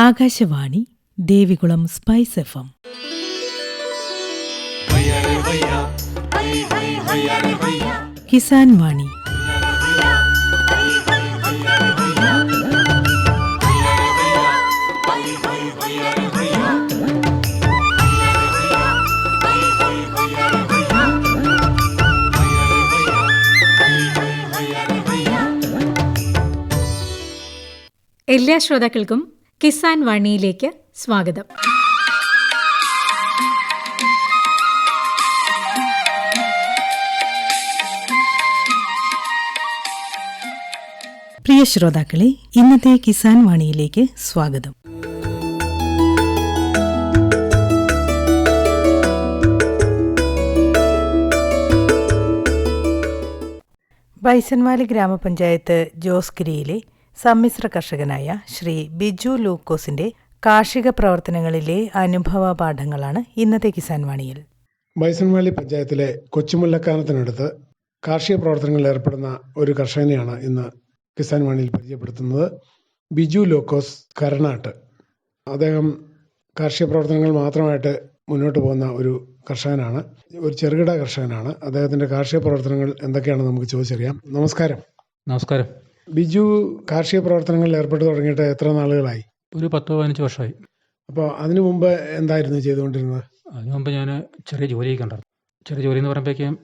Akashvani Devikulam spice FM. Kisan വാണി. എല്ലാ ശ്രോതാക്കൾക്കും കിസാൻ വാണിയിലേക്ക് സ്വാഗതം. പ്രിയ ശ്രോതാക്കളെ, ഇന്നത്തെ കിസാൻ വാണിയിലേക്ക് സ്വാഗതം. ബൈസൺവാലി ഗ്രാമപഞ്ചായത്ത് ജോസ്ഗിരിയിലെ സമ്മിശ്ര കർഷകനായ ശ്രീ ബിജു ലൂക്കോസിന്റെ കാർഷിക പ്രവർത്തനങ്ങളിലെ അനുഭവ പാഠങ്ങളാണ് ഇന്നത്തെ കിസാൻ വാണിയിൽ. ബൈസൺവാലി പഞ്ചായത്തിലെ കൊച്ചുമുല്ലക്കാനത്തിനടുത്ത് കാർഷിക പ്രവർത്തനങ്ങളിൽ ഏർപ്പെടുന്ന ഒരു കർഷകനെയാണ് ഇന്ന് കിസാൻ വാണിയിൽ പരിചയപ്പെടുത്തുന്നത്. ബിജു ലൂക്കോസ് കരണാട്ട്. അദ്ദേഹം കാർഷിക പ്രവർത്തനങ്ങൾ മാത്രമായിട്ട് മുന്നോട്ട് പോകുന്ന ഒരു കർഷകനാണ്, ഒരു ചെറുകിട കർഷകനാണ്. അദ്ദേഹത്തിന്റെ കാർഷിക പ്രവർത്തനങ്ങൾ എന്തൊക്കെയാണെന്ന് നമുക്ക് ചോദിച്ചറിയാം. നമസ്കാരം. നമസ്കാരം. ബിജു കാർഷിക പ്രവർത്തനങ്ങളിൽ ഏർപ്പെട്ടു തുടങ്ങിയിട്ട് എത്ര നാളുകളായി? ഒരു 10-15 വർഷമായി. അപ്പോൾ അതിനു മുമ്പ് എന്തായിരുന്നു ചെയ്തുകൊണ്ടിരുന്നത്? അതിനു മുമ്പ് ഞാൻ ചെറിയ ജോലിയൊക്കെ ഉണ്ടായിരുന്നു. ചെറിയ ജോലി എന്ന് പറയുമ്പോഴേക്കും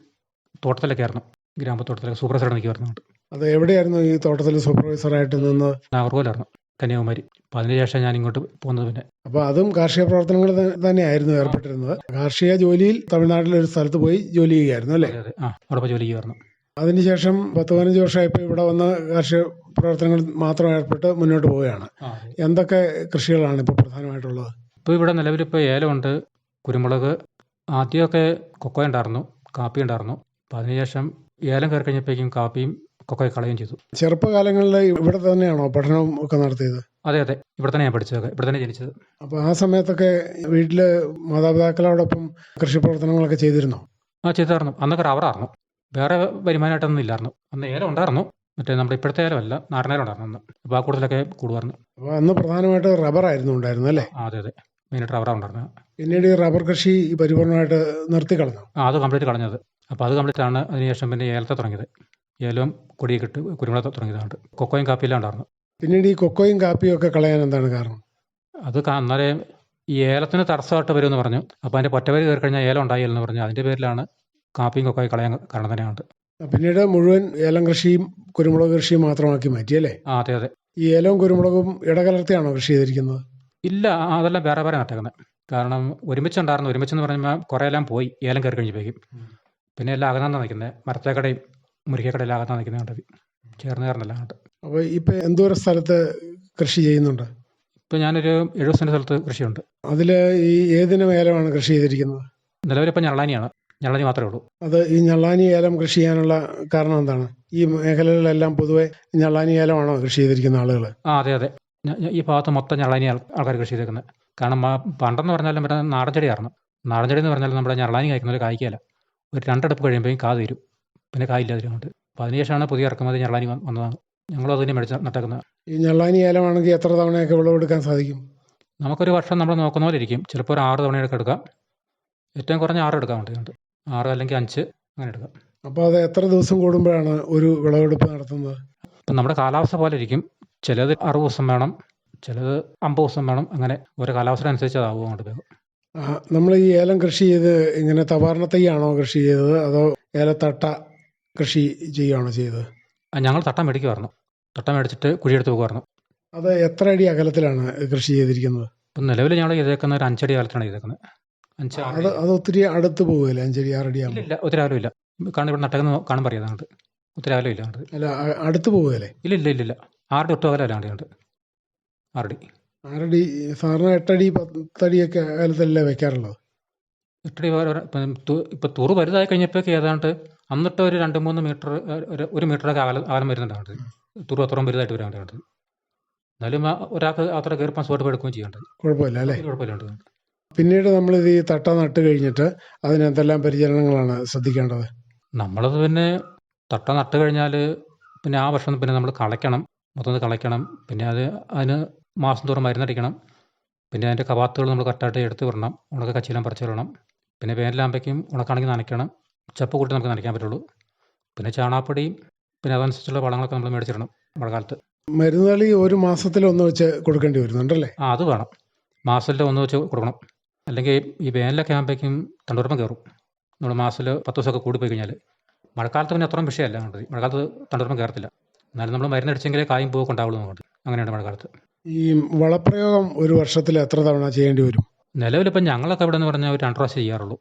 തോട്ടത്തിലൊക്കെ ആയിരുന്നു, ഗ്രാമത്തോട്ടത്തിലൊക്കെ സൂപ്പർവൈസറായിട്ട് നിൽക്കുമായിരുന്നു. അത് എവിടെയായിരുന്നു ഈ തോട്ടത്തിൽ സൂപ്പർവൈസറായിട്ട് നിന്ന്? നാഗർകോവിലായിരുന്നു, കന്യാകുമാരി. അപ്പം അതിനുശേഷം ഞാൻ ഇങ്ങോട്ട് പോകുന്നത്. പിന്നെ അപ്പോൾ അതും കാർഷിക പ്രവർത്തനങ്ങൾ തന്നെയായിരുന്നു ഏർപ്പെട്ടിരുന്നത്. കാർഷിക ജോലിയിൽ തമിഴ്നാട്ടിലെ ഒരു സ്ഥലത്ത് പോയി ജോലി ചെയ്യുമായിരുന്നു അല്ലേ? അതെ, അവിടെ പോയി ജോലി ചെയ്യുമായിരുന്നു. അതിനുശേഷം 10-15 വർഷമായപ്പോൾ ഇവിടെ വന്ന് കാർഷിക പ്രവർത്തനങ്ങൾ മാത്രം ഏർപ്പെട്ട് മുന്നോട്ട് പോവുകയാണ്. എന്തൊക്കെ കൃഷികളാണ് ഇപ്പോൾ പ്രധാനമായിട്ടുള്ളത്? ഇപ്പോൾ ഇവിടെ നിലവിലിപ്പോൾ ഏലമുണ്ട്, കുരുമുളക്, ആദ്യമൊക്കെ കൊക്കോ ഉണ്ടായിരുന്നു, കാപ്പി ഉണ്ടായിരുന്നു. അപ്പം അതിനുശേഷം ഏലം കയറി കഴിഞ്ഞപ്പോഴേക്കും കാപ്പിയും കൊക്കോയെ കളയുകയും ചെയ്തു. ചെറുപ്പകാലങ്ങളിൽ ഇവിടെ തന്നെയാണോ പഠനം ഒക്കെ നടത്തിയത്? അതെ, ഇവിടെ തന്നെ ഞാൻ പഠിച്ചത്, ഇവിടെ തന്നെ ജനിച്ചത്. അപ്പോൾ ആ സമയത്തൊക്കെ വീട്ടിൽ മാതാപിതാക്കളോടൊപ്പം കൃഷി പ്രവർത്തനങ്ങളൊക്കെ ചെയ്തിരുന്നോ? ചെയ്തായിരുന്നു. അന്നൊക്കെ റബ്ബറായിരുന്നു, വേറെ വരുമാനമായിട്ടൊന്നും ഇല്ലായിരുന്നു. അന്ന് ഏലം ഉണ്ടായിരുന്നു, മറ്റേ നമ്മുടെ ഇപ്പോഴത്തെ ഏലമല്ല, നാടനേലം ഉണ്ടായിരുന്നു അന്ന്. അപ്പോൾ ആ കൂടുതലൊക്കെ കൂടുമായിരുന്നു. അപ്പോൾ അന്ന് പ്രധാനമായിട്ട് റബ്ബറായിരുന്നു ഉണ്ടായിരുന്നു അല്ലേ? അതെ, മെയിനായിട്ട് റബ്ബറാണ് ഉണ്ടായിരുന്നത്. പിന്നീട് ഈ റബ്ബർ കൃഷി പരിപൂർണമായിട്ട് നിർത്തി കളഞ്ഞു? അത് കംപ്ലീറ്റ് കളഞ്ഞത്. അപ്പോൾ അത് കംപ്ലീറ്റ് ആണ്. അതിനുശേഷം പിന്നെ ഏലത്തെ തുടങ്ങിയത്. ഏലവും കൊടിയൊക്കെ ഇട്ട് കുരുമുളക് തുടങ്ങിയതാണ്. കൊക്കോയും കാപ്പിയെല്ലാം ഉണ്ടായിരുന്നു. പിന്നീട് ഈ കൊക്കോയും കാപ്പിയും ഒക്കെ കളയാൻ എന്താണ് കാരണം? അത് അന്നേരം ഈ ഏലത്തിന് തടസ്സമായിട്ട് വരുമെന്ന് പറഞ്ഞു. അപ്പോൾ അതിൻ്റെ പൊറ്റവര് കയറി കഴിഞ്ഞാൽ ഏലം ഉണ്ടായില്ലെന്ന് പറഞ്ഞു. അതിൻ്റെ പേരിലാണ് കാപ്പിയും കൊക്കോയും കളയാൻ കാരണം തന്നെയാണ്. പിന്നീട് മുഴുവൻ ഏലം കൃഷിയും കുരുമുളക് കൃഷിയും മാത്രമാക്കി മാറ്റി അല്ലേ? അതെ. ഈ ഏലവും കുരുമുളകും ഇടകലർത്തിയാണോ കൃഷി ചെയ്തിരിക്കുന്നത്? ഇല്ല, അതെല്ലാം വേറെ നട്ടേക്കുന്നത്. കാരണം ഒരുമിച്ചെന്ന് പറഞ്ഞാൽ കുറേ എല്ലാം പോയി ഏലം കയറി കഴിഞ്ഞപ്പോഴേക്കും. പിന്നെ എല്ലാം അകന്നാണ് നിൽക്കുന്നത്, മരത്തേക്കടയും മുരിക്കക്കടയെല്ലാം അകന്നാണ് നിൽക്കുന്നത്, ചേർന്നെല്ലാം ഉണ്ട്. അപ്പോൾ ഇപ്പം എന്തോരം സ്ഥലത്ത് കൃഷി ചെയ്യുന്നുണ്ട്? ഇപ്പം ഞാനൊരു 70 സെൻറ്റ് സ്ഥലത്ത് കൃഷിയുണ്ട്. അതിൽ ഈ ഏതിനം ഏലമാണ് കൃഷി ചെയ്തിരിക്കുന്നത്? നിലവിലിപ്പോൾ ഞള്ളാനി മാത്രമേ ഉള്ളൂ. അത് ഈ ഞള്ളാനി ഏലം കൃഷി ചെയ്യാനുള്ള കാരണം എന്താണ്? ഈ മേഖലകളിലെല്ലാം പൊതുവെ ഞള്ളാനി ഏലമാണോ കൃഷി ചെയ്തിരിക്കുന്ന ആളുകൾ? അതെ. ഈ ഭാഗത്ത് മൊത്തം ഞള്ളാനി ആൾക്കാർ കൃഷി ചെയ്തേക്കുന്നത്. കാരണം പണ്ടെന്ന് പറഞ്ഞാലും മറ്റേ നാടൻ ചെടിയായിരുന്നു. നാടൻ ചെടി എന്ന് പറഞ്ഞാൽ നമ്മുടെ ഞള്ളാനി കായ്ക്കുന്ന ഒരു കായ്ക്കല. ഒരു 2 അടുപ്പ് കഴിയുമ്പോഴേക്കും കാ തീരും, പിന്നെ കായില്ലാതിരുന്നുണ്ട്. അപ്പോൾ അതിനുശേഷമാണ് പുതിയ ഇറക്കുമതി ഞള്ളാനി വന്നതാണ്. ഞങ്ങളും അതിനെ മേടിച്ച് നട്ടേക്കുന്നത്. ഈ ഞള്ളാനി ഏലമാണെങ്കിൽ എത്ര തവണയൊക്കെ വിളവെടുക്കാൻ സാധിക്കും? നമുക്കൊരു വർഷം നമ്മൾ നോക്കുന്ന പോലെ ഇരിക്കും. ചിലപ്പോൾ ഒരു 6 തവണയൊക്കെ എടുക്കാം. ഏറ്റവും കുറഞ്ഞ 6 എടുക്കാൻ വേണ്ടിയുണ്ട്. 6 അല്ലെങ്കിൽ 5 അങ്ങനെ എടുക്കാം. അപ്പോൾ അത് എത്ര ദിവസം കൂടുമ്പോഴാണ് ഒരു വിളവെടുപ്പ് നടത്തുന്നത്? ഇപ്പം നമ്മുടെ കാലാവസ്ഥ പോലെ ഇരിക്കും. ചിലത് 60 ദിവസം വേണം, ചിലത് 50 ദിവസം വേണം. അങ്ങനെ ഓരോ കാലാവസ്ഥ അനുസരിച്ച് അതാവും അങ്ങോട്ട് വേഗം. നമ്മൾ ഈ ഏലം കൃഷി ചെയ്ത് ഇങ്ങനെ തവാർണ തൈയാണോ കൃഷി ചെയ്തത്, അതോ ഏലത്തട്ട കൃഷി ചെയ്യുകയാണോ ചെയ്തത്? ഞങ്ങൾ തട്ടം മേടിക്കുമായിരുന്നു. തട്ടം മേടിച്ചിട്ട് കുഴിയെടുത്ത് പോകുമായിരുന്നു. അത് എത്ര അടി അകലത്തിലാണ് കൃഷി ചെയ്തിരിക്കുന്നത്? ഇപ്പം നിലവിൽ ഞങ്ങൾ ചെയ്തേക്കുന്ന ഒരു 5 അടി അകലത്തിലാണ് ചെയ്തേക്കുന്നത്. അത് ഒത്തിരി അടുത്ത് പോകുമല്ലേ? 5 അടി 6 അടി ആകുമ്പോൾ? ഇല്ല, ഒത്തിരി അകലം ഇല്ല. കാരണം ഇവിടെ നട്ടേക്കുന്ന കാണുമ്പോൾ അറിയാതെ ഒത്തിരി അകലം ഇല്ല. അല്ല, അടുത്ത് പോകുമല്ലേ? ഇല്ല. 6 അടി ഒട്ടും അകലം അല്ലാണ്ട് 6 അടി. 6 അടി സാറിന് 8 അടി 10 അടിയൊക്കെ അകലത്തല്ലേ വെക്കാറുള്ളത്? 8 അടി ഇപ്പം തുറു വലുതായി കഴിഞ്ഞപ്പോഴേക്ക് ഏതാണ്ട് അന്നിട്ട് ഒരു 2-3 മീറ്റർ, 1 മീറ്ററൊക്കെ അകലം വരുന്നുണ്ടാണ്. തുറു അത്രയും വലുതായിട്ട് വരാനുണ്ട്. എന്നാലും ഒരാൾക്ക് അത്ര കയറിപ്പാൻ സുഖമായിട്ട് എടുക്കുകയും ചെയ്യേണ്ടത്. കുഴപ്പമില്ല അല്ലേ? കുഴപ്പമില്ല. പിന്നീട് നമ്മളിത് ഈ തട്ട നട്ട് കഴിഞ്ഞിട്ട് അതിനെന്തെല്ലാം പരിചരണങ്ങളാണ് ശ്രദ്ധിക്കേണ്ടത്? നമ്മളത് പിന്നെ തട്ട നട്ട് കഴിഞ്ഞാൽ പിന്നെ ആ വർഷം പിന്നെ നമ്മൾ കളയ്ക്കണം, മൊത്തത്തിൽ കളയ്ക്കണം. പിന്നെ അതിന് മാസം തോറും മരുന്നടിക്കണം. പിന്നെ അതിൻ്റെ കവാത്തുകൾ നമ്മൾ കറക്റ്റായിട്ട് എടുത്ത് വിടണം. ഉണക്ക കച്ചിയെല്ലാം പറിച്ച് വിടണം. പിന്നെ വേനലാകുമ്പോഴേക്കും ഉണക്കാണെങ്കിൽ നനയ്ക്കണം. ചപ്പ് കൂട്ടി നമുക്ക് നനയ്ക്കാൻ പറ്റുള്ളൂ. പിന്നെ ചാണാപ്പൊടിയും പിന്നെ അതനുസരിച്ചുള്ള വളങ്ങളൊക്കെ നമ്മൾ മേടിച്ചിടണം മഴക്കാലത്ത്. മരുന്നുകളി ഒരു മാസത്തിലൊന്ന് വെച്ച് കൊടുക്കേണ്ടി വരുന്നുണ്ടല്ലേ? അത് വേണം. മാസത്തിൽ ഒന്ന് വെച്ച് കൊടുക്കണം. അല്ലെങ്കിൽ ഈ വേനലൊക്കെ ആകുമ്പോഴേക്കും തണ്ടുറുപ്പം കയറും. നമ്മൾ മാസത്തിൽ 10 ദിവസമൊക്കെ കൂടിപ്പോയി കഴിഞ്ഞാൽ. മഴക്കാലത്ത് പിന്നെ അത്രയും വിഷയമല്ല അങ്ങോട്ട്. മഴക്കാലത്ത് തണ്ടുറുപ്പം കയറത്തില്ല. എന്നാലും നമ്മൾ മരുന്നടിച്ചെങ്കിലേ കായും പൂവൊക്കെ ഉണ്ടാവുള്ളൂ അങ്ങോട്ട്. അങ്ങനെയാണ് മഴക്കാലത്ത്. ഈ വളപ്രയോഗം ഒരു വർഷത്തിൽ എത്ര തവണ ചെയ്യേണ്ടി വരും? നിലവിലിപ്പം ഞങ്ങളൊക്കെ ഇവിടെ എന്ന് പറഞ്ഞാൽ ഒരു 2 പ്രാവശ്യം ചെയ്യാറുള്ളൂ.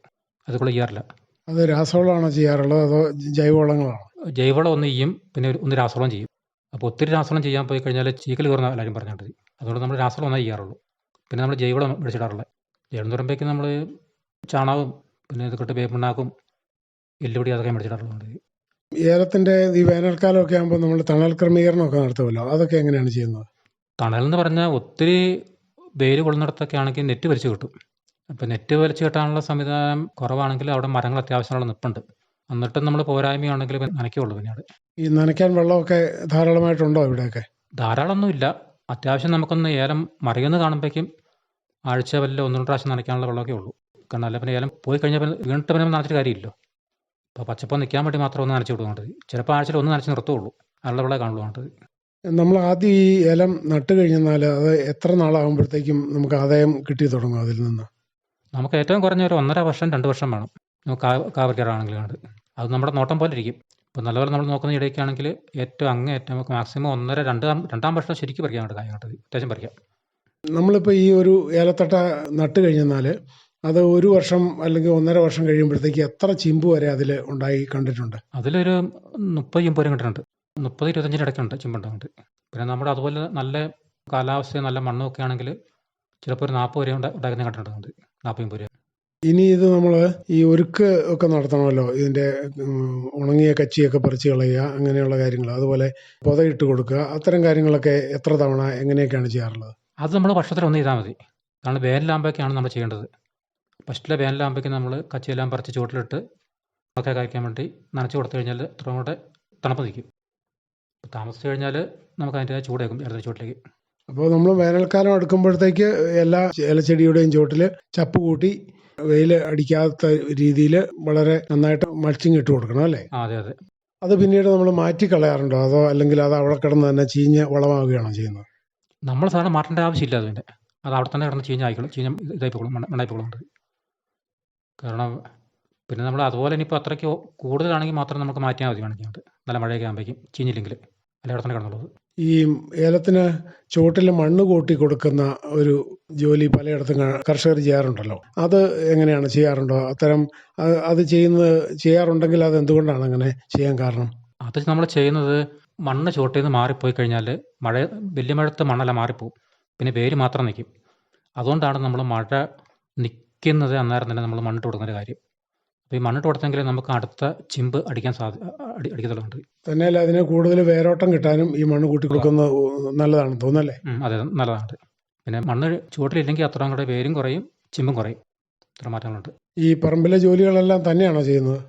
അതുകൂടെ ചെയ്യാറില്ല. അത് രാസവളമാണോ ചെയ്യാറുള്ളത് അതോ ജൈവവളങ്ങളാണോ? ജൈവവളം ഒന്ന് ചെയ്യും, പിന്നെ ഒന്ന് രാസവളം ചെയ്യും. അപ്പോൾ ഒത്തിരി രാസവളം ചെയ്യാൻ പോയി കഴിഞ്ഞാൽ ചീക്കൽ കയറുന്ന എല്ലാവരും പറഞ്ഞിട്ട്. അതുകൊണ്ട് നമ്മൾ രാസവളം ഒന്നേ ചെയ്യാറുള്ളൂ. പിന്നെ നമ്മൾ ജൈവവളം മേടിച്ചിടാറുള്ളത്. ജൈവം എന്ന് പറയുമ്പോഴേക്കും നമ്മൾ ചാണകവും പിന്നെ ഇത് കിട്ട് വേപ്പിണ്ണാക്കും എല്ലുപൊടി അതൊക്കെ മേടിച്ചിടാറുള്ളത്. ഏലത്തിൻ്റെ ഈ വേനൽക്കാലമൊക്കെ ആകുമ്പോൾ നമ്മൾ തണൽ ക്രമീകരണമൊക്കെ നടത്തുമല്ലോ, അതൊക്കെ എങ്ങനെയാണ് ചെയ്യുന്നത്? തണലെന്ന് പറഞ്ഞാൽ ഒത്തിരി വെയിൽ കൊള്ളുന്നിടത്തൊക്കെ ആണെങ്കിൽ നെറ്റ് വലിച്ചു കിട്ടും. അപ്പോൾ നെറ്റ് വലിച്ചു കിട്ടാനുള്ള സംവിധാനം കുറവാണെങ്കിൽ അവിടെ മരങ്ങൾ അത്യാവശ്യമുള്ള നിൽപ്പുണ്ട്. എന്നിട്ടും നമ്മൾ പോരായ്മയാണെങ്കിൽ നനയ്ക്കുള്ളൂ. പിന്നീട് ഈ നനയ്ക്കാൻ വെള്ളമൊക്കെ ധാരാളമായിട്ടുണ്ടോ ഇവിടെയൊക്കെ? ധാരാളമൊന്നുമില്ല. അത്യാവശ്യം നമുക്കൊന്ന് ഏലം മറിയുമെന്ന് കാണുമ്പോഴേക്കും ആഴ്ച വല്ല 1-2 പ്രാവശ്യം നനയ്ക്കാനുള്ള വെള്ളമൊക്കെ ഉള്ളൂ. കാരണം അല്ല പിന്നെ ഏലം പോയി കഴിഞ്ഞാൽ പിന്നെ വീണിട്ട് പിന്നെ നനച്ചിട്ട് കാര്യമില്ലല്ലോ. അപ്പോൾ പച്ചപ്പം നിൽക്കാൻ വേണ്ടി മാത്രം ഒന്ന് നനച്ച് വിടുന്നുണ്ട്. ചിലപ്പോൾ ആഴ്ചയിൽ ഒന്ന് നനച്ച് നിർത്തുള്ളൂ. അതിനുള്ള വെള്ളം കാണുള്ളൂ വേണ്ടത്. നമ്മൾ ആദ്യം ഈ ഏലം നട്ട് കഴിഞ്ഞാൽ അത് എത്ര നാളാകുമ്പോഴത്തേക്കും നമുക്ക് ആദായം കിട്ടി തുടങ്ങും അതിൽ നിന്ന്? നമുക്ക് ഏറ്റവും കുറഞ്ഞ ഒരു 1.5 വർഷം 2 വർഷം വേണം നമുക്ക് കാവറിക്കാറാണെങ്കിൽ. അത് നമ്മുടെ നോട്ടം പോലെ ഇരിക്കും. ഇപ്പോൾ നല്ലപോലെ നമ്മൾ നോക്കുന്ന ഇടയ്ക്കാണെങ്കിൽ ഏറ്റവും അങ്ങേറ്റം നമുക്ക് മാക്സിമം 1.5-2 വർഷം ശരിക്കും പറിക്കാൻ വേണ്ട കാര്യം കേട്ടത്. അത്യാവശ്യം പറിക്കാം. നമ്മളിപ്പോൾ ഈ ഒരു ഏലത്തട്ട നട്ട് കഴിഞ്ഞാൽ അത് 1 വർഷം അല്ലെങ്കിൽ 1.5 വർഷം കഴിയുമ്പോഴത്തേക്ക് എത്ര ചിമ്പ് വരെ അതിൽ ഉണ്ടായി കണ്ടിട്ടുണ്ട്? അതിലൊരു 30 ചിമ്പ് വരെ കിട്ടുന്നുണ്ട്. 30-25 ഇടയ്ക്കുണ്ട് ചിമ്പുണ്ടാകുന്നുണ്ട്. പിന്നെ നമ്മുടെ അതുപോലെ നല്ല കാലാവസ്ഥയും നല്ല മണ്ണും ഒക്കെ ആണെങ്കിൽ ചിലപ്പോൾ ഒരു 40 വരെ ഉണ്ടാക്കുന്ന കണ്ടിട്ടുണ്ട്. 40 വരെ. ഇനി ഇത് നമ്മൾ ഈ ഒരുക്ക് ഒക്കെ നടത്തണമല്ലോ, ഇതിൻ്റെ ഉണങ്ങിയ കച്ചിയൊക്കെ പറിച്ച് കളയുക, അങ്ങനെയുള്ള കാര്യങ്ങൾ, അതുപോലെ പൊതയിട്ട് കൊടുക്കുക, അത്തരം കാര്യങ്ങളൊക്കെ എത്ര തവണ എങ്ങനെയൊക്കെയാണ് ചെയ്യാറുള്ളത്? അത് നമ്മൾ വർഷത്തിൽ ഒന്ന് ചെയ്താൽ മതി. കാരണം വേനലാകുമ്പോഴേക്കാണ് നമ്മൾ ചെയ്യേണ്ടത്. ഫസ്റ്റിലെ വേനലാകുമ്പോഴേക്കും നമ്മൾ കച്ചിയെല്ലാം പറിച്ച് ചുവട്ടിലിട്ട് ഒക്കെ കഴിക്കാൻ വേണ്ടി നനച്ച് കൊടുത്തു കഴിഞ്ഞാൽ അത്രയും കൂടെ തണുപ്പ് നിൽക്കും. താമസിച്ച് കഴിഞ്ഞാൽ നമുക്ക് അതിൻ്റെ ചൂടേക്കും ഇടത്തെ ചുവട്ടിലേക്ക്. അപ്പോൾ നമ്മൾ വേനൽക്കാലം അടുക്കുമ്പോഴത്തേക്ക് എല്ലാ ഏലച്ചെടിയുടെയും ചുവട്ടിൽ ചപ്പ് കൂട്ടി വെയിൽ അടിക്കാത്ത രീതിയിൽ വളരെ നന്നായിട്ട് മൾച്ചിങ് ഇട്ട് കൊടുക്കണം അല്ലേ? അതെ അതെ. അത് പിന്നീട് നമ്മൾ മാറ്റി കളയാറുണ്ടോ അതോ അല്ലെങ്കിൽ അത് അവിടെ കിടന്ന് തന്നെ ചീഞ്ഞ് വളമാവുകയാണോ ചെയ്യുന്നത്? നമ്മൾ സാധാരണ മാറ്റേണ്ട ആവശ്യമില്ല അതിൻ്റെ. അത് അവിടെ തന്നെ കിടന്ന് ചീഞ്ഞ ഇതായിപ്പോളും മണ്ണായിപ്പോളുണ്ട്. കാരണം പിന്നെ നമ്മൾ അതുപോലെ ഇനിയിപ്പോൾ അത്രയ്ക്ക് കൂടുതലാണെങ്കിൽ മാത്രം നമുക്ക് മാറ്റിയാൽ മതി വേണമെങ്കിൽ. നല്ല മഴയൊക്കെ ആകുമ്പോഴേക്കും ചീഞ്ഞില്ലെങ്കിൽ അല്ലെ അവിടെ തന്നെ കിടന്നുള്ളത്. ഈ ഏലത്തിന് ചുവട്ടിൽ മണ്ണ് കൂട്ടി കൊടുക്കുന്ന ഒരു ജോലി പലയിടത്തും കർഷകർ ചെയ്യാറുണ്ടല്ലോ, അത് എങ്ങനെയാണ് ചെയ്യാറുണ്ടോ? അത്തരം അത് ചെയ്യാറുണ്ടെങ്കിൽ അത് എന്തുകൊണ്ടാണ് അങ്ങനെ ചെയ്യാൻ കാരണം? അത് നമ്മൾ ചെയ്യുന്നത് മണ്ണ് ചുവട്ടിൽ നിന്ന് മാറിപ്പോയി കഴിഞ്ഞാൽ വലിയ മഴത്തെ മണ്ണല്ല മാറിപ്പോവും. പിന്നെ വേര് മാത്രം നിൽക്കും. അതുകൊണ്ടാണ് നമ്മൾ മഴ നിൽക്കുന്നത് അന്നേരം തന്നെ നമ്മൾ മണ്ണിട്ട് കൊടുക്കുന്ന കാര്യം. അപ്പോൾ ഈ മണ്ണിട്ട് കൊടുത്തെങ്കിൽ നമുക്ക് അടുത്ത ചിമ്പ് അടിക്കാൻ അടിക്കത്തുള്ളൂ. തന്നെയല്ല അതിന് കൂടുതൽ വേരോട്ടം കിട്ടാനും ഈ മണ്ണ് കൂട്ടി കൊടുക്കുന്നത് നല്ലതാണ് തോന്നല്ലേ? അതെ, നല്ലതാണ്. പിന്നെ മണ്ണ് ചുവട്ടിലില്ലെങ്കിൽ അത്രയും കൂടെ വേരും കുറയും, ചിമ്പും കുറയും. ഇത്ര മാറ്റങ്ങളുണ്ട്. ഈ പറമ്പിലെ ജോലികളെല്ലാം തന്നെയാണോ ചെയ്യുന്നത്?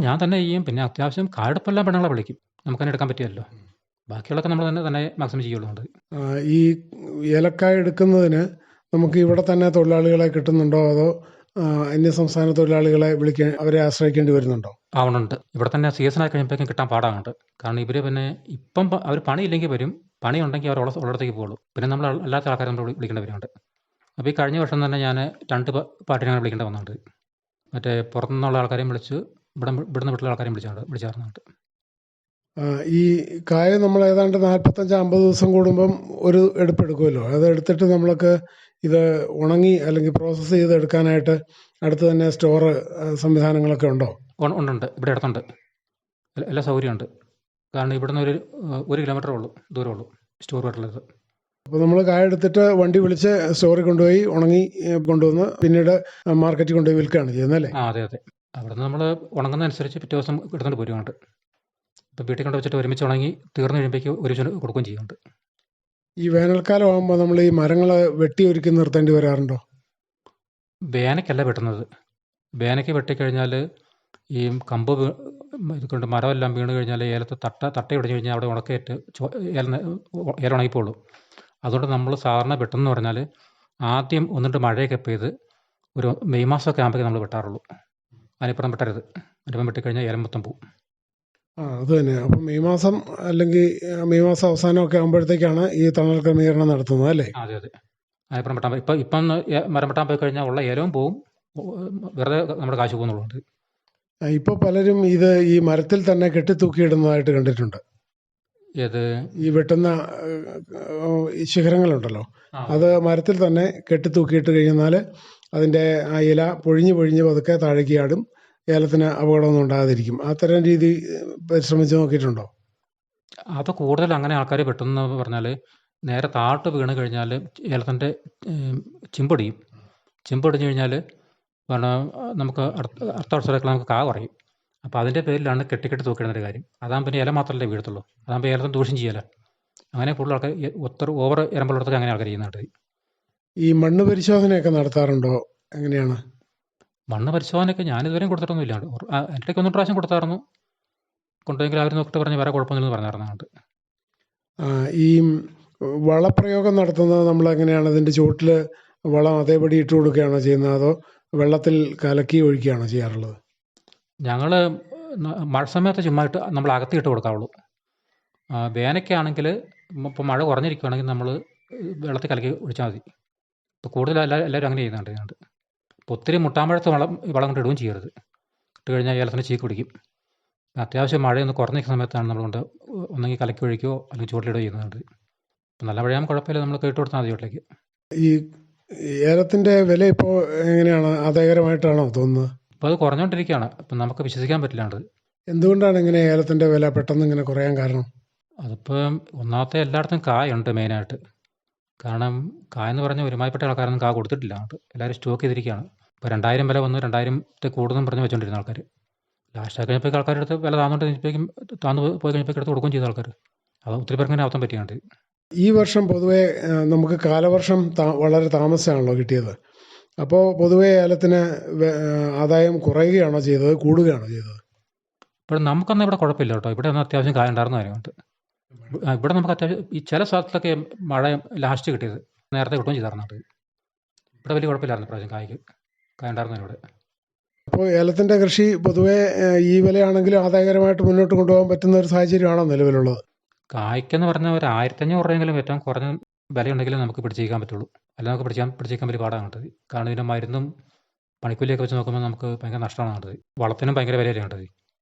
ഞാൻ തന്നെ ചെയ്യും. പിന്നെ അത്യാവശ്യം കാടെപ്പെല്ലാം പെണ്ണുങ്ങളെ വിളിക്കും. നമുക്കതിനെ എടുക്കാൻ പറ്റിയല്ലോ. ബാക്കിയുള്ളതൊക്കെ നമ്മൾ തന്നെ മാക്സിമം ചെയ്യുള്ളൂ. ഈ ഏലക്കായ എടുക്കുന്നതിന് നമുക്ക് ഇവിടെ തന്നെ തൊഴിലാളികളെ കിട്ടുന്നുണ്ടോ അതോ അന്യസംസ്ഥാന തൊഴിലാളികളെ അവരെ ആശ്രയിക്കേണ്ടി വരുന്നുണ്ടോ? ഉണ്ട്. ഇവിടെ തന്നെ സീസണായി കഴിയുമ്പോഴേക്കും കിട്ടാൻ പാടാകുന്നുണ്ട്. കാരണം ഇവർ പിന്നെ ഇപ്പം അവർ പണിയില്ലെങ്കിൽ വരും, പണി ഉണ്ടെങ്കിൽ അവർ ഉള്ളിടത്തേക്ക് പോകുള്ളൂ. പിന്നെ നമ്മൾ അല്ലാത്ത ആൾക്കാരെ നമ്മൾ വിളിക്കേണ്ടി വരുന്നുണ്ട്. അപ്പോൾ ഈ കഴിഞ്ഞ വർഷം തന്നെ ഞാൻ 2 പാർട്ടിനെ വിളിക്കേണ്ടി വന്നിട്ടുണ്ട്. മറ്റേ പുറത്തുനിന്നുള്ള ആൾക്കാരെയും വിളിച്ച് ഇവിടുന്ന് വീട്ടിലുള്ള ആൾക്കാരെയും വിളിച്ചായിരുന്നുണ്ട്. ഈ കായ നമ്മൾ ഏതാണ്ട് 45-50 ദിവസം കൂടുമ്പം ഒരു എടുപ്പെടുക്കുമല്ലോ, അത് എടുത്തിട്ട് നമ്മൾക്ക് ഇത് ഉണങ്ങി അല്ലെങ്കിൽ പ്രോസസ്സ് ചെയ്ത് എടുക്കാനായിട്ട് അടുത്ത് തന്നെ സ്റ്റോർ സംവിധാനങ്ങളൊക്കെ ഉണ്ടോ? ഉണ്ട്. ഇവിടെ അടുത്തുണ്ട്. എല്ലാ സൗകര്യമുണ്ട്. കാരണം ഇവിടുന്ന് ഒരു കിലോമീറ്റർ ദൂരമുള്ളൂ സ്റ്റോർ ആയിട്ടുള്ളത്. അപ്പോൾ നമ്മൾ കായ എടുത്തിട്ട് വണ്ടി വിളിച്ച് സ്റ്റോറിൽ കൊണ്ടുപോയി ഉണങ്ങി കൊണ്ടുവന്ന് പിന്നീട് മാർക്കറ്റിൽ കൊണ്ടുപോയി വിൽക്കുകയാണ് ചെയ്യുന്നത് അല്ലേ? അതെ അതെ. അവിടെ നിന്ന് നമ്മൾ ഉണങ്ങുന്നതനുസരിച്ച് പിറ്റേ ദിവസം എടുത്തുകൊണ്ട് പോരുന്നുണ്ട്. ഇപ്പം വീട്ടിൽ കൊണ്ട് വെച്ചിട്ട് ഒരുമിച്ച് ഉണങ്ങി തീർന്നു കഴിയുമ്പോഴേക്കും ഒരു കൊടുക്കുകയും ചെയ്യുന്നുണ്ട്. ഈ വേനൽക്കാലം ആകുമ്പോൾ നമ്മൾ ഈ മരങ്ങൾ വെട്ടി ഒരുക്കി നിർത്തേണ്ടി വരാറുണ്ടോ? വേനയ്ക്കല്ല വെട്ടുന്നത്. വേനയ്ക്ക് വെട്ടിക്കഴിഞ്ഞാൽ ഈ കമ്പ് ഇതുകൊണ്ട് മരമെല്ലാം വീണ് കഴിഞ്ഞാൽ ഏലത്ത് തട്ട ഇടിഞ്ഞു കഴിഞ്ഞാൽ അവിടെ ഉണക്കേറ്റ് ഏല ഉണങ്ങിപ്പോളൂ. അതുകൊണ്ട് നമ്മൾ സാധാരണ വെട്ടുന്നതെന്ന് പറഞ്ഞാൽ ആദ്യം ഒന്നിട്ട് മഴയൊക്കെ പെയ്ത് ഒരു മെയ് മാസമൊക്കെ ആകുമ്പോഴേക്കും നമ്മൾ വെട്ടാറുള്ളൂ. അതിനിപ്പുറം വെട്ടരുത്. അതിനിപ്പം വെട്ടിക്കഴിഞ്ഞാൽ ഏലം മൊത്തം പോവും. അത് തന്നെ. അപ്പം മെയ് മാസം അല്ലെങ്കിൽ മെയ് മാസം അവസാനമൊക്കെ ആകുമ്പോഴത്തേക്കാണ് ഈ തണൽ ക്രമീകരണം നടത്തുന്നത് അല്ലേ? അതെ അതെ. അതിനിപ്പുറം വെട്ടാൻ ഇപ്പം മരം വെട്ടാൻ പോയി കഴിഞ്ഞാൽ ഉള്ള ഏലവും പോവും, വെറുതെ നമ്മുടെ കാശ് പോകുന്നുള്ളതുകൊണ്ട്. ഇപ്പോൾ പലരും ഇത് ഈ മരത്തിൽ തന്നെ കെട്ടിത്തൂക്കിയിടുന്നതായിട്ട് കണ്ടിട്ടുണ്ട്. ഏത് ഈ വെട്ടുന്ന ഈ ശിഖരങ്ങളുണ്ടല്ലോ, അത് മരത്തിൽ തന്നെ കെട്ടിത്തൂക്കിയിട്ട് കഴിഞ്ഞാൽ അതിൻ്റെ ആ ഇല പൊഴിഞ്ഞ് പൊഴിഞ്ഞ് പതുക്കെ താഴേക്ക് ചാടും, ഏലത്തിന് അപകടമൊന്നും ഉണ്ടാകാതിരിക്കും. അത്തരം രീതി പരിശ്രമിച്ച് നോക്കിയിട്ടുണ്ടോ? അത് കൂടുതൽ അങ്ങനെ ആൾക്കാർ വെട്ടുന്ന പറഞ്ഞാൽ നേരെ താഴോട്ട് വീണ് കഴിഞ്ഞാൽ ഏലത്തിൻ്റെ ചിമ്പൊടിയും. ചിമ്പൊടിഞ്ഞു കഴിഞ്ഞാൽ പിന്നെ നമുക്ക് അടുത്ത വർഷത്തേക്ക് നമുക്ക് കാ കുറയും. അപ്പോൾ അതിൻ്റെ പേരിലാണ് കെട്ടി തൂക്കിടുന്നൊരു കാര്യം. അതാകുമ്പോൾ പിന്നെ ഇല മാത്രമല്ലേ വീഴത്തുള്ളൂ. അതാകുമ്പോൾ ഏലത്തിന് ദൂഷ്യം ചെയ്യല. അങ്ങനെ കൂടുതൽ ആൾക്കാർ ഒത്തിരി ഓവർ ഇരമ്പുള്ളിടത്തൊക്കെ അങ്ങനെ ആൾക്കാർ ചെയ്യുന്നുണ്ട്. ഈ മണ്ണ് പരിശോധനയൊക്കെ നടത്താറുണ്ടോ? എങ്ങനെയാണ്? മണ്ണ് പരിശോധനയൊക്കെ ഞാനിതുവരെയും കൊടുത്തിട്ടൊന്നും ഇല്ലാണ്ട്. എൻ്റെ ഇടയ്ക്ക് 1 പ്രാവശ്യം കൊടുത്തായിരുന്നു. കൊണ്ടുപോയെങ്കിൽ അവർ നോക്കിയിട്ട് പറഞ്ഞ് വേറെ കുഴപ്പമൊന്നുമില്ലെന്ന് പറഞ്ഞായിരുന്നുണ്ട്. ഈ വളപ്രയോഗം നടത്തുന്നത് നമ്മൾ എങ്ങനെയാണ്? അതിൻ്റെ ചുവട്ടിൽ വളം അതേപടി ഇട്ട് കൊടുക്കുകയാണോ ചെയ്യുന്നത്, അതോ വെള്ളത്തിൽ കലക്കി ഒഴിക്കുകയാണോ ചെയ്യാറുള്ളത്? ഞങ്ങൾ മഴ സമയത്ത് ചുമ്മാ ഇട്ട് നമ്മൾ അകത്തിട്ട് കൊടുക്കാവുള്ളൂ. വേനയ്ക്കാണെങ്കിൽ ഇപ്പോൾ മഴ കുറഞ്ഞിരിക്കുകയാണെങ്കിൽ നമ്മൾ വെള്ളത്തിൽ കലക്കി ഒഴിച്ചാൽ മതി. ഇപ്പോൾ കൂടുതൽ എല്ലാവരും അങ്ങനെ ചെയ്യുന്നുണ്ട്. ഇപ്പോൾ ഒത്തിരി മുട്ടാമ്പഴത്ത് വളം കൊണ്ട് ഇടുകയും ചെയ്യരുത്. ഇട്ട് കഴിഞ്ഞാൽ ഏലത്തിന് ചീക്ക് പിടിക്കും. അത്യാവശ്യം മഴയൊന്ന് കുറഞ്ഞിരിക്കുന്ന സമയത്താണ് നമ്മളുകൊണ്ട് ഒന്നെങ്കിൽ കലക്കി ഒഴിക്കുകയോ അല്ലെങ്കിൽ ചുവട്ടിലിടുകയോ ചെയ്യുന്നുണ്ട്. ഇപ്പം നല്ല മഴയാകുമ്പോൾ കുഴപ്പമില്ല, നമ്മൾ കേട്ട് കൊടുത്താൽ മതി ചുവട്ടിലേക്ക്. ഈ ഏലത്തിൻ്റെ വില ഇപ്പോൾ എങ്ങനെയാണ്? ആദായകരമായിട്ടാണോ തോന്നുന്നത്? ഇപ്പോൾ അത് കുറഞ്ഞുകൊണ്ടിരിക്കുകയാണ്. ഇപ്പം നമുക്ക് വിശ്വസിക്കാൻ പറ്റില്ലാണ്ട്. എന്തുകൊണ്ടാണ് ഇങ്ങനെ ഏലത്തിൻ്റെ വില പെട്ടെന്ന് ഇങ്ങനെ കുറയാൻ കാരണം? അതിപ്പം ഒന്നാമത്തെ എല്ലായിടത്തും കായുണ്ട് മെയിനായിട്ട്. കാരണം കായെന്ന് പറഞ്ഞാൽ ഒരുമാതിരിപ്പെട്ട ആൾക്കാരൊന്നും കാ കൊടുത്തിട്ടില്ല. എല്ലാവരും സ്റ്റോക്ക് ചെയ്തിരിക്കുകയാണ്. ഇപ്പോൾ 2000 വില വന്നു, 2000 കൂടുതലും പറഞ്ഞ് വെച്ചുകൊണ്ടിരുന്ന ആൾക്കാർ ലാസ്റ്റ് കഴിഞ്ഞപ്പോൾ ആൾക്കാരുടെ അടുത്ത് വില താന്നു പോയി കഴിഞ്ഞപ്പോൾ എടുത്ത് കൊടുക്കുകയും ചെയ്ത ആൾക്കാർ. അത് ഒത്തിരി പേർക്ക് അങ്ങനെ അബദ്ധം പറ്റിയുണ്ട്. ഈ വർഷം പൊതുവേ നമുക്ക് കാലവർഷം വളരെ താമസിച്ചാണല്ലോ കിട്ടിയത്. അപ്പോൾ പൊതുവേ ഏലത്തിന് ആദായം കുറയുകയാണോ ചെയ്തത്, കൂടുകയാണോ ചെയ്തത്? ഇപ്പോൾ നമുക്കൊന്നും ഇവിടെ കുഴപ്പമില്ല കേട്ടോ. ഇവിടെ ഒന്നും അത്യാവശ്യം കായ ഉണ്ടായിരുന്ന കാര്യമുണ്ട്. ഇവിടെ നമുക്ക് അത്യാവശ്യം ഈ ചില സ്ഥലത്തൊക്കെ മഴ ലാസ്റ്റ് കിട്ടിയത് നേരത്തെ കിട്ടുകയും ചെയ്തായിരുന്നുണ്ട്. ഇവിടെ വലിയ കുഴപ്പമില്ലായിരുന്നു പ്രാവശ്യം കായ ഉണ്ടായിരുന്നു ഇവിടെ. അപ്പോൾ ഏലത്തിൻ്റെ കൃഷി പൊതുവേ ഈ വിലയാണെങ്കിലും ആദായകരമായിട്ട് മുന്നോട്ട് കൊണ്ടുപോകാൻ പറ്റുന്ന ഒരു സാഹചര്യമാണോ നിലവിലുള്ളത്? കായ്ക്കെന്ന് പറഞ്ഞാൽ ഒരു 1500 രൂപയെങ്കിലും ഏറ്റവും കുറഞ്ഞ വിലയുണ്ടെങ്കിലും നമുക്ക് പിടിച്ചേക്കാൻ പറ്റുള്ളൂ. അല്ല നമുക്ക് പിടിച്ചേക്കാൻ വലിയ പാടാണ് കണ്ടത്. കാരണം ഇതിൻ്റെ മരുന്നും പണിക്കൂലിയൊക്കെ വെച്ച് നോക്കുമ്പോൾ നമുക്ക് ഭയങ്കര നഷ്ടമാണ് കണ്ടത്. വളത്തിനും ഭയങ്കര വിലയല്ലേ കണ്ടത്.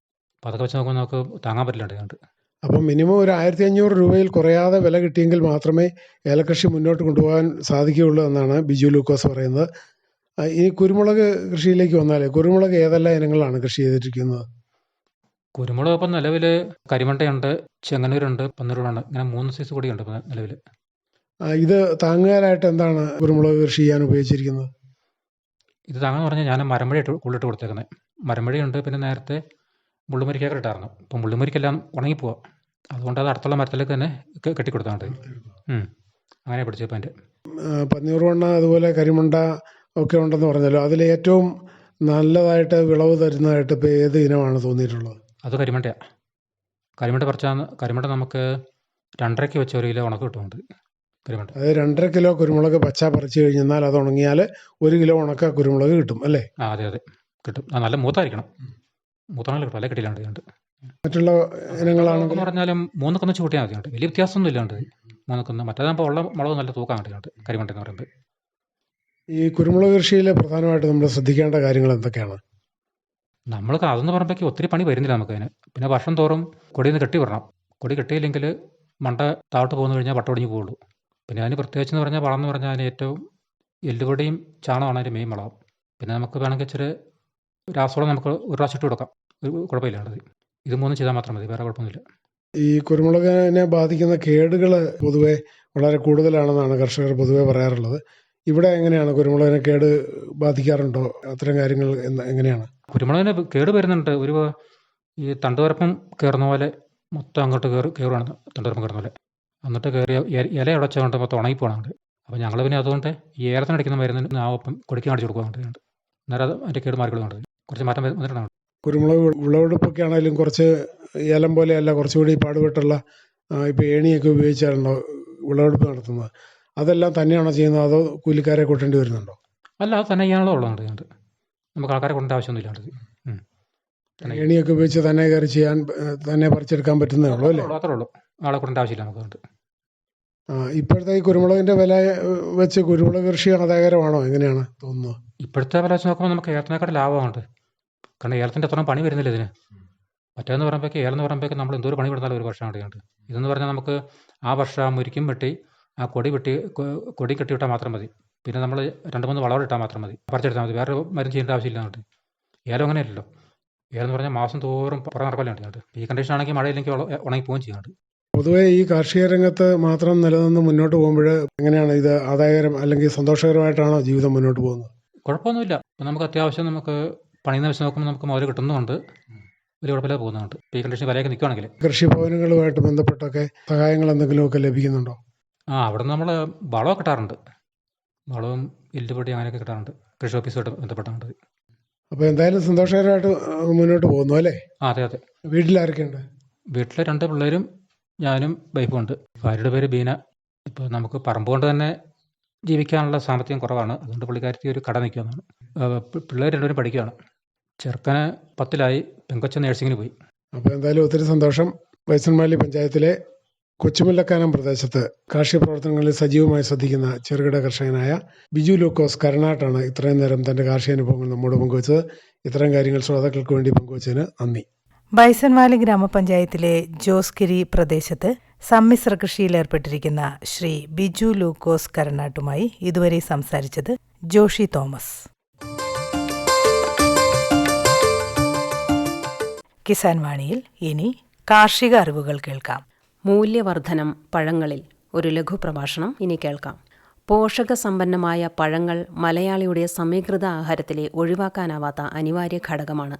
അപ്പോൾ അതൊക്കെ വെച്ച് നോക്കുമ്പോൾ നമുക്ക് താങ്ങാൻ പറ്റില്ല കണ്ട്. അപ്പം മിനിമം ഒരു 1500 രൂപയിൽ കുറയാതെ വില കിട്ടിയെങ്കിൽ മാത്രമേ ഏലകൃഷി മുന്നോട്ട് കൊണ്ടുപോകാൻ സാധിക്കുകയുള്ളൂ എന്നാണ് ബിജു ലൂക്കോസ് പറയുന്നത്. ഈ കുരുമുളക് കൃഷിയിലേക്ക് വന്നാലേ, കുരുമുളക് ഏതെല്ലാം ഇനങ്ങളാണ് കൃഷി ചെയ്തിരിക്കുന്നത്? കുരുമുളക് ഇപ്പം നിലവിൽ കരിമണ്ടയുണ്ട്, ചെങ്ങന്നൂരുണ്ട്, പന്നൂരുണ്ട്. ഇങ്ങനെ 3 സൈസ് കൂടിയുണ്ട് ഇപ്പം നിലവിൽ. ഇത് താങ്ങുകാലായിട്ട് എന്താണ് കുരുമുളക് കൃഷി ചെയ്യാൻ ഉപയോഗിച്ചിരിക്കുന്നത്? ഇത് താങ്ങെന്ന് പറഞ്ഞാൽ ഞാൻ മരമ്പഴി ഉള്ളിട്ട് കൊടുത്തേക്കുന്നത്. മരമ്പഴിയുണ്ട്, പിന്നെ നേരത്തെ മുള്ളുമരിക്കൊക്കെ ഇട്ടായിരുന്നു. ഇപ്പം മുള്ളുമരിക്കെല്ലാം ഉണങ്ങിപ്പോവാം. അതുകൊണ്ട് അത് അടുത്തുള്ള മരത്തിലേക്ക് തന്നെ കെട്ടിക്കൊടുത്താൽ മതി. അങ്ങനെ പിടിച്ചപ്പോൾ എൻ്റെ പന്നീർവണ്ണ അതുപോലെ കരിമണ്ട ഒക്കെ ഉണ്ടെന്ന് പറഞ്ഞല്ലോ. അതിൽ ഏറ്റവും നല്ലതായിട്ട് വിളവ് തരുന്നതായിട്ട് ഇപ്പോൾ ഏത് ഇനമാണ് തോന്നിയിട്ടുള്ളത്? അത് കരിമണ്ടയാണ്. കരിമണ്ട നമുക്ക് 2.5 വെച്ച് 1 കിലോ ഉണക്ക് കിട്ടുന്നുണ്ട് കരിമണ്ട. അത് 2.5 കിലോ കുരുമുളക് പച്ച പറിച്ചു കഴിഞ്ഞാൽ അത് ഉണങ്ങിയാൽ 1 കിലോ ഉണക്ക കുരുമുളക് കിട്ടും അല്ലേ? അതെ കിട്ടും. നല്ല മൂത്തായിരിക്കണം. മൂത്താണെങ്കിൽ കിട്ടും, അല്ലെ കിട്ടിയില്ലാണ്ട്. മറ്റുള്ള ഇനങ്ങളാണെന്ന് പറഞ്ഞാലും 3 കൊന്ന് കൂട്ടിയാൽ മതി. വലിയ വ്യത്യാസമൊന്നും ഇല്ലാണ്ട് 3 കൊന്ന്. മറ്റേതാകുമ്പോൾ ഉള്ള മുളക് നല്ല തൂക്കാൻ കിട്ടിയുണ്ട് കരിമണ്ട എന്ന് പറയുമ്പോൾ. ഈ കുരുമുളക് കൃഷിയിൽ പ്രധാനമായിട്ട് നമ്മൾ ശ്രദ്ധിക്കേണ്ട കാര്യങ്ങൾ എന്തൊക്കെയാണ്? നമ്മൾക്ക് അതെന്ന് പറയുമ്പോഴേക്ക് ഒത്തിരി പണി വരുന്നില്ല നമുക്കതിന്. പിന്നെ വർഷം തോറും കൊടിയിൽ നിന്ന് കെട്ടി വിടണം. കൊടി കെട്ടിയില്ലെങ്കിൽ മണ്ട താഴോട്ട് പോകുന്നു കഴിഞ്ഞാൽ വട്ട ഒടിഞ്ഞ് പോവുള്ളൂ. പിന്നെ അതിന് പ്രത്യേകിച്ചെന്ന് പറഞ്ഞാൽ വളം എന്ന് പറഞ്ഞാൽ അതിന് ഏറ്റവും എല്ലുപൊടിയും ചാണകമാണ് അതിൻ്റെ മെയിൻ വളം. പിന്നെ നമുക്ക് വേണമെങ്കിൽ ഇച്ചിരി രാസവളം നമുക്ക് ഒരു പ്രാവശ്യം ഇട്ട് കൊടുക്കാം, ഒരു കുഴപ്പമില്ലാണ്ടത്. ഇത് 3 ചെയ്താൽ മാത്രം മതി, വേറെ കുഴപ്പമൊന്നുമില്ല. ഈ കുരുമുളകിനെ ബാധിക്കുന്ന കേടുകൾ പൊതുവെ വളരെ കൂടുതലാണെന്നാണ് കർഷകർ പൊതുവെ പറയാറുള്ളത്. ഇവിടെ എങ്ങനെയാണ്? കുരുമുളകിനെ കേട് ബാധിക്കാറുണ്ടോ? അത്തരം കാര്യങ്ങൾ എങ്ങനെയാണ്? കുരുമുളകിന് കേട് വരുന്നുണ്ട്. ഈ തണ്ടുപരപ്പം കയറുന്ന പോലെ മൊത്തം അങ്ങോട്ട് കയറുവാണ്. തണ്ടുപരപ്പം കയറുന്ന പോലെ എന്നിട്ട് കയറിയ ഇല ഉടച്ചുകൊണ്ട് മൊത്തം ഉണങ്ങിപ്പോണുണ്ട്. അപ്പോൾ ഞങ്ങൾ പിന്നെ അതുകൊണ്ട് ഈ ഏലത്തിനടിക്കുന്ന മരുന്നിന് ഒപ്പം കൊടിക്കാൻ കാണിച്ചു കൊടുക്കുന്നുണ്ട്. അന്നേരം അത് അതിൻ്റെ കേട് മാറിക്കൊള്ളുന്നുണ്ട്. കുറച്ച് മാറ്റം വന്നിട്ടുണ്ട്. കുരുമുളക് വിളവെടുപ്പൊക്കെ ആണെങ്കിലും കുറച്ച് ഏലം പോലെയല്ല, കുറച്ചുകൂടി പാടുപെട്ടുള്ള ഇപ്പോൾ ഏണിയൊക്കെ ഉപയോഗിച്ചാണല്ലോ വിളവെടുപ്പ് നടത്തുന്നത്. അതെല്ലാം തന്നെയാണോ ചെയ്യുന്നത്, അതോ കൂലിക്കാരെ കൂട്ടേണ്ടി വരുന്നുണ്ടോ? അല്ല, അത് തന്നെ ചെയ്യാനുള്ള ഉള്ളതുണ്ട്. നമുക്ക് ആൾക്കാരെ കൊണ്ടേണ്ട ആവശ്യമൊന്നുമില്ല. തന്നെ ഏണിയൊക്കെ ഉപയോഗിച്ച് തന്നെ കയറി ചെയ്യാൻ, തന്നെ പറിച്ചെടുക്കാൻ പറ്റുന്നേ ഉള്ളൂ അല്ലേ? അത്രേ ഉള്ളൂ. ആളെ കൊണ്ടേണ്ട ആവശ്യമില്ല നമുക്കുണ്ട്. ഇപ്പോഴത്തെ ഈ കുരുമുളകിൻ്റെ വില വെച്ച് കുരുമുളക് കൃഷി ആദായകരമാണോ, എങ്ങനെയാണ് തോന്നുന്നത്? ഇപ്പോഴത്തെ വില വെച്ച് നോക്കുമ്പോൾ നമുക്ക് ഏലത്തിനെക്കാട്ട് ലാഭമുണ്ട്. കാരണം ഏലത്തിൻ്റെ അത്രയും പണി വരുന്നില്ല ഇതിന്. മറ്റേന്ന് ഏലം എന്ന് പറയുമ്പോഴേക്ക് നമ്മൾ എന്തോരം പണി കൊടുത്താലും ഒരു വർഷം അടിയുണ്ട്. ഇതെന്ന് പറഞ്ഞാൽ നമുക്ക് ആ വർഷം ആ മുരിക്കും വെട്ടി, ആ കൊടി കെട്ടിവിട്ടാൽ മാത്രം മതി. പിന്നെ നമ്മൾ 2-3 വളവും ഇട്ടാൽ മാത്രം മതി, പറിച്ചെടുത്താൽ മതി. വേറെ മരുന്ന് ചെയ്യേണ്ട ആവശ്യമില്ല എന്നിട്ട്. ഏലം അങ്ങനെയല്ലല്ലോ. ഏലം എന്ന് പറഞ്ഞാൽ മാസം തോറും പുറം നടക്കലുണ്ട് കേട്ടോ. ഈ കണ്ടീഷൻ ആണെങ്കിൽ മഴയില്ലെങ്കിൽ ഉണങ്ങി പോവുകയും ചെയ്യുന്നുണ്ട്. പൊതുവേ ഈ കാർഷിക രംഗത്ത് മാത്രം നിലനിന്ന് മുന്നോട്ട് പോകുമ്പോൾ എങ്ങനെയാണ് ഇത് ആദായകരം അല്ലെങ്കിൽ സന്തോഷകരമായിട്ടാണോ ജീവിതം മുന്നോട്ട് പോകുന്നത്? കുഴപ്പമൊന്നുമില്ല. ഇപ്പം നമുക്ക് അത്യാവശ്യം നമുക്ക് പണിയെന്ന് വെച്ച് നോക്കുമ്പോൾ നമുക്ക് മുതൽ കിട്ടുന്നുമുണ്ട്, വലിയ കുഴപ്പമില്ലാതെ പോകുന്നുണ്ട്. ഈ കണ്ടീഷൻ വിലയൊക്കെ നിൽക്കുകയാണെങ്കിൽ. കൃഷിഭവനുകളുമായിട്ട് ബന്ധപ്പെട്ടൊക്കെ സഹായങ്ങൾ എന്തെങ്കിലുമൊക്കെ ലഭിക്കുന്നുണ്ടോ? അവിടെ നമ്മൾ വളമൊക്കെ കിട്ടാറുണ്ട്. വളവും എല്ലുപൊടി അങ്ങനെയൊക്കെ കിട്ടാറുണ്ട്, കൃഷി ഓഫീസുമായിട്ട് ബന്ധപ്പെട്ടുണ്ട്. അപ്പോൾ എന്തായാലും സന്തോഷകരമായിട്ട് മുന്നോട്ട് പോകുന്നു അല്ലേ? അതെ. വീട്ടിലാരൊക്കെയുണ്ട്? വീട്ടിൽ 2 പിള്ളേരും ഞാനും വൈഫും ഉണ്ട്. ഭാര്യയുടെ പേര് ബീന. ഇപ്പോൾ നമുക്ക് പറമ്പ് കൊണ്ട് തന്നെ ജീവിക്കാനുള്ള സാമ്പത്തികം കുറവാണ്. അതുകൊണ്ട് പുള്ളിക്കാരത്തി ഒരു കട നിൽക്കുന്നതാണ്. പിള്ളേർ 2 പഠിക്കുകയാണ്. ചെറുക്കന് 10ലായി, പെങ്കൊച്ച നേഴ്സിങ്ങിന് പോയി. അപ്പോൾ എന്തായാലും ഒത്തിരി സന്തോഷം. ബൈസൺവാലി പഞ്ചായത്തിലെ കൊച്ചുമുല്ലക്കാനം പ്രദേശത്ത് കാർഷിക പ്രവർത്തനങ്ങളിൽ സജീവമായി ശ്രദ്ധിക്കുന്ന ചെറുകിട കർഷകനായ ബിജു ലൂക്കോസ് കരണാട്ടാണ് ഇത്രയും നേരം തൻ്റെ കാർഷിക അനുഭവങ്ങൾ നമ്മോട് പങ്കുവച്ചത്. ഇത്തരം കാര്യങ്ങൾ ശ്രോതാക്കൾക്ക് വേണ്ടി പങ്കുവച്ചതിന് നന്ദി. ബൈസൺവാലി ഗ്രാമപഞ്ചായത്തിലെ ജോസ്ഗിരി പ്രദേശത്ത് സമ്മിശ്ര കൃഷിയിലേർപ്പെട്ടിരിക്കുന്ന ശ്രീ ബിജു ലൂക്കോസ് കരണാട്ടുമായി ഇതുവരെ സംസാരിച്ചത് ജോഷി തോമസ്. കിസാൻ വാണിയിൽ ഇനി കാർഷിക അറിവുകൾ കേൾക്കാം. മൂല്യവർദ്ധനം പഴങ്ങളിൽ ഒരു ലഘുപ്രഭാഷണം ഇനി കേൾക്കാം. പോഷകസമ്പന്നമായ പഴങ്ങൾ മലയാളിയുടെ സമീകൃത ആഹാരത്തിലെ ഒഴിവാക്കാനാവാത്ത അനിവാര്യ ഘടകമാണ്.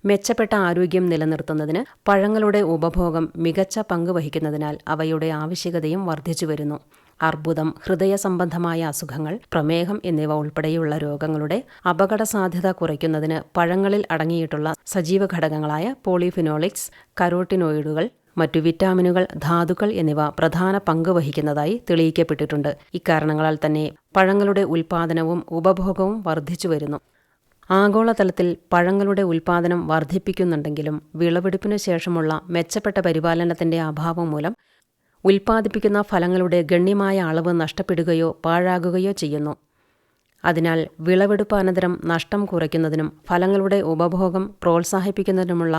മെച്ചപ്പെട്ട ആരോഗ്യം നിലനിർത്തുന്നതിന് പഴങ്ങളുടെ ഉപഭോഗം മികച്ച പങ്ക് വഹിക്കുന്നതിനാൽ അവയുടെ ആവശ്യകതയും വർദ്ധിച്ചുവരുന്നു. അർബുദം, ഹൃദയ സംബന്ധമായ അസുഖങ്ങൾ, പ്രമേഹം എന്നിവ ഉൾപ്പെടെയുള്ള രോഗങ്ങളുടെ അപകട സാധ്യത കുറയ്ക്കുന്നതിന് പഴങ്ങളിൽ അടങ്ങിയിട്ടുള്ള സജീവ ഘടകങ്ങളായ പോളിഫിനോളിക്സ്, കരോട്ടിനോയിഡുകൾ, മറ്റു വിറ്റാമിനുകൾ, ധാതുക്കൾ എന്നിവ പ്രധാന പങ്ക് വഹിക്കുന്നതായി തെളിയിക്കപ്പെട്ടിട്ടുണ്ട്. ഇക്കാരണങ്ങളാൽ തന്നെ പഴങ്ങളുടെ ഉൽപ്പാദനവും ഉപഭോഗവും വർദ്ധിച്ചു വരുന്നു. ആഗോളതലത്തിൽ പഴങ്ങളുടെ ഉൽപ്പാദനം വർദ്ധിപ്പിക്കുന്നുണ്ടെങ്കിലും വിളവെടുപ്പിനു ശേഷമുള്ള മെച്ചപ്പെട്ട പരിപാലനത്തിന്റെ അഭാവം മൂലം ഉൽപ്പാദിപ്പിക്കുന്ന ഫലങ്ങളുടെ ഗണ്യമായ അളവ് നഷ്ടപ്പെടുകയോ പാഴാകുകയോ ചെയ്യുന്നു. അതിനാൽ വിളവെടുപ്പാനന്തരം നഷ്ടം കുറയ്ക്കുന്നതിനും ഫലങ്ങളുടെ ഉപഭോഗം പ്രോത്സാഹിപ്പിക്കുന്നതിനുമുള്ള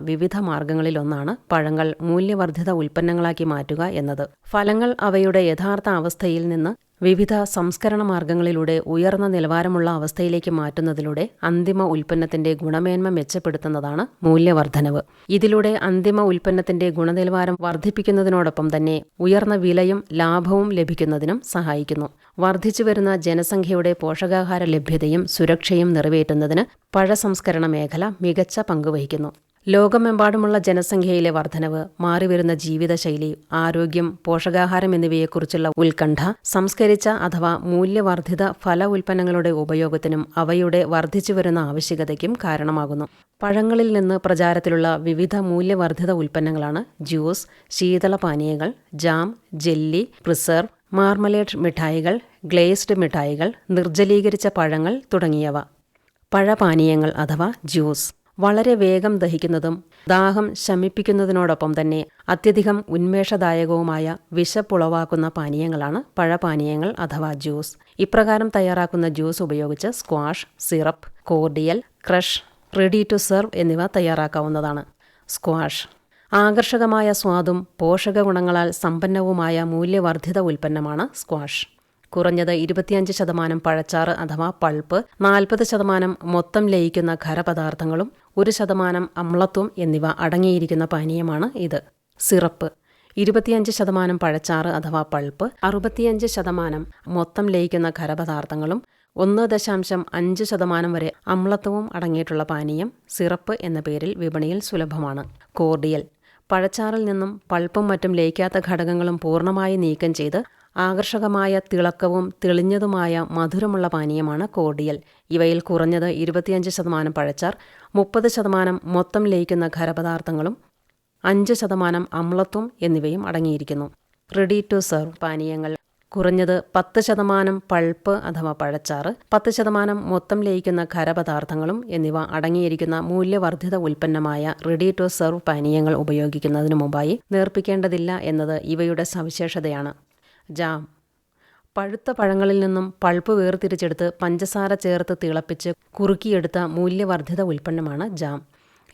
വിവിധ മാർഗങ്ങളിലൊന്നാണ് പഴങ്ങൾ മൂല്യവർദ്ധിത ഉൽപ്പന്നങ്ങളാക്കി മാറ്റുക എന്നത്. ഫലങ്ങൾ അവയുടെ യഥാർത്ഥ അവസ്ഥയിൽ നിന്ന് വിവിധ സംസ്കരണ മാർഗങ്ങളിലൂടെ ഉയർന്ന നിലവാരമുള്ള അവസ്ഥയിലേക്ക് മാറ്റുന്നതിലൂടെ അന്തിമ ഉൽപ്പന്നത്തിന്റെ ഗുണമേന്മ മെച്ചപ്പെടുത്തുന്നതാണ് മൂല്യവർദ്ധനവ്. ഇതിലൂടെ അന്തിമ ഉൽപ്പന്നത്തിന്റെ ഗുണനിലവാരം വർദ്ധിപ്പിക്കുന്നതിനോടൊപ്പം തന്നെ ഉയർന്ന വിലയും ലാഭവും ലഭിക്കുന്നതിനും സഹായിക്കുന്നു. വർദ്ധിച്ചുവരുന്ന ജനസംഖ്യയുടെ പോഷകാഹാര ലഭ്യതയും സുരക്ഷയും നിറവേറ്റുന്നതിന് പഴസംസ്കരണ മേഖല മികച്ച പങ്കുവഹിക്കുന്നു. ലോകമെമ്പാടുമുള്ള ജനസംഖ്യയിലെ വർധനവ്, മാറിവരുന്ന ജീവിതശൈലി, ആരോഗ്യം, പോഷകാഹാരം എന്നിവയെക്കുറിച്ചുള്ള ഉത്കണ്ഠ, സംസ്കരിച്ച അഥവാ മൂല്യവർദ്ധിത ഫല ഉൽപ്പന്നങ്ങളുടെ ഉപയോഗത്തിനും അവയുടെ വർദ്ധിച്ചുവരുന്ന ആവശ്യകതയ്ക്കും കാരണമാകുന്നു. പഴങ്ങളിൽ നിന്ന് പ്രചാരത്തിലുള്ള വിവിധ മൂല്യവർദ്ധിത ഉൽപ്പന്നങ്ങളാണ് ജ്യൂസ്, ശീതളപാനീയങ്ങൾ, ജാം, ജെല്ലി, പ്രിസർവ്, മാർമലേഡ് മിഠായികൾ, ഗ്ലേസ്ഡ് മിഠായികൾ, നിർജ്ജലീകരിച്ച പഴങ്ങൾ തുടങ്ങിയവ. പഴപാനീയങ്ങൾ അഥവാ ജ്യൂസ് വളരെ വേഗം ദഹിക്കുന്നതും ദാഹം ശമിപ്പിക്കുന്നതിനോടൊപ്പം തന്നെ അത്യധികം ഉന്മേഷദായകവുമായ വിശപ്പുളവാക്കുന്ന പാനീയങ്ങളാണ് പഴപാനീയങ്ങൾ അഥവാ ജ്യൂസ്. ഇപ്രകാരം തയ്യാറാക്കുന്ന ജ്യൂസ് ഉപയോഗിച്ച് squash, syrup, cordial, crush, ready to serve എന്നിവ തയ്യാറാക്കാവുന്നതാണ്. സ്ക്വാഷ് ആകർഷകമായ സ്വാദും പോഷകഗുണങ്ങളാൽ സമ്പന്നവുമായ മൂല്യവർദ്ധിത ഉൽപ്പന്നമാണ് സ്ക്വാഷ്. കുറഞ്ഞത് 25% പഴച്ചാറ് അഥവാ പൾപ്പ്, 40% മൊത്തം ലയിക്കുന്ന ഖരപദാർത്ഥങ്ങളും 1% അമ്ലത്വം എന്നിവ അടങ്ങിയിരിക്കുന്ന പാനീയമാണ് ഇത്. സിറപ്പ് 25% പഴച്ചാറ് അഥവാ പൾപ്പ്, 65% മൊത്തം ലയിക്കുന്ന ഖരപദാർത്ഥങ്ങളും 1.5% വരെ അമ്ലത്വവും അടങ്ങിയിട്ടുള്ള പാനീയം സിറപ്പ് എന്ന പേരിൽ വിപണിയിൽ സുലഭമാണ്. കോർഡിയൽ പഴച്ചാറിൽ നിന്നും പൾപ്പും മറ്റും ലയിക്കാത്ത ഘടകങ്ങളും പൂർണ്ണമായി നീക്കം ചെയ്ത് ആകർഷകമായ തിളക്കവും തെളിഞ്ഞതുമായ മധുരമുള്ള പാനീയമാണ് കോർഡിയൽ. ഇവയിൽ കുറഞ്ഞത് 25% പഴച്ചാർ, 30% മൊത്തം ലയിക്കുന്ന ഖരപദാർത്ഥങ്ങളും 5% അമ്ലത്വം എന്നിവയും അടങ്ങിയിരിക്കുന്നു. റെഡി ടു സെർവ് പാനീയങ്ങൾ കുറഞ്ഞത് 10% പൾപ്പ് അഥവാ പഴച്ചാറ്, 10% മൊത്തം ലയിക്കുന്ന ഖരപദാർത്ഥങ്ങളും എന്നിവ അടങ്ങിയിരിക്കുന്ന മൂല്യവർദ്ധിത ഉൽപ്പന്നമായ റെഡി ടു സെർവ് പാനീയങ്ങൾ ഉപയോഗിക്കുന്നതിനു മുമ്പായി നേർപ്പിക്കേണ്ടതില്ല എന്നത് ഇവയുടെ സവിശേഷതയാണ്. ജാം. പഴുത്ത പഴങ്ങളിൽ നിന്നും പൾപ്പ് വേർതിരിച്ചെടുത്ത് പഞ്ചസാര ചേർത്ത് തിളപ്പിച്ച് കുറുക്കിയെടുത്ത മൂല്യവർദ്ധിത ഉൽപ്പന്നമാണ് ജാം.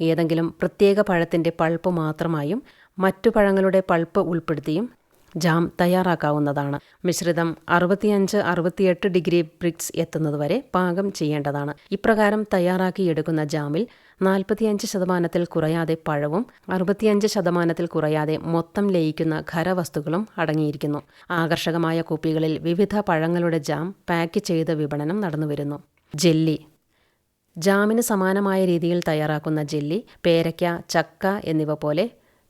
ഏതെങ്കിലും പ്രത്യേക പഴത്തിൻ്റെ പൾപ്പ് മാത്രമായും മറ്റു പഴങ്ങളുടെ പൾപ്പ് ഉൾപ്പെടുത്തിയും ജാം തയ്യാറാക്കാവുന്നതാണ്. മിശ്രിതം 65-68 ഡിഗ്രി ബ്രിക്സ് എത്തുന്നതുവരെ പാകം ചെയ്യേണ്ടതാണ്. ഇപ്രകാരം തയ്യാറാക്കിയെടുക്കുന്ന ജാമിൽ 45% കുറയാതെ പഴവും 65% കുറയാതെ മൊത്തം ലയിക്കുന്ന ഖരവസ്തുക്കളും അടങ്ങിയിരിക്കുന്നു. ആകർഷകമായ കുപ്പികളിൽ വിവിധ പഴങ്ങളുടെ ജാം പാക്ക് ചെയ്ത് വിപണനം നടന്നുവരുന്നു. ജെല്ലി. ജാമിന് സമാനമായ രീതിയിൽ തയ്യാറാക്കുന്ന ജെല്ലി പേരയ്ക്ക, ചക്ക എന്നിവ പോലെ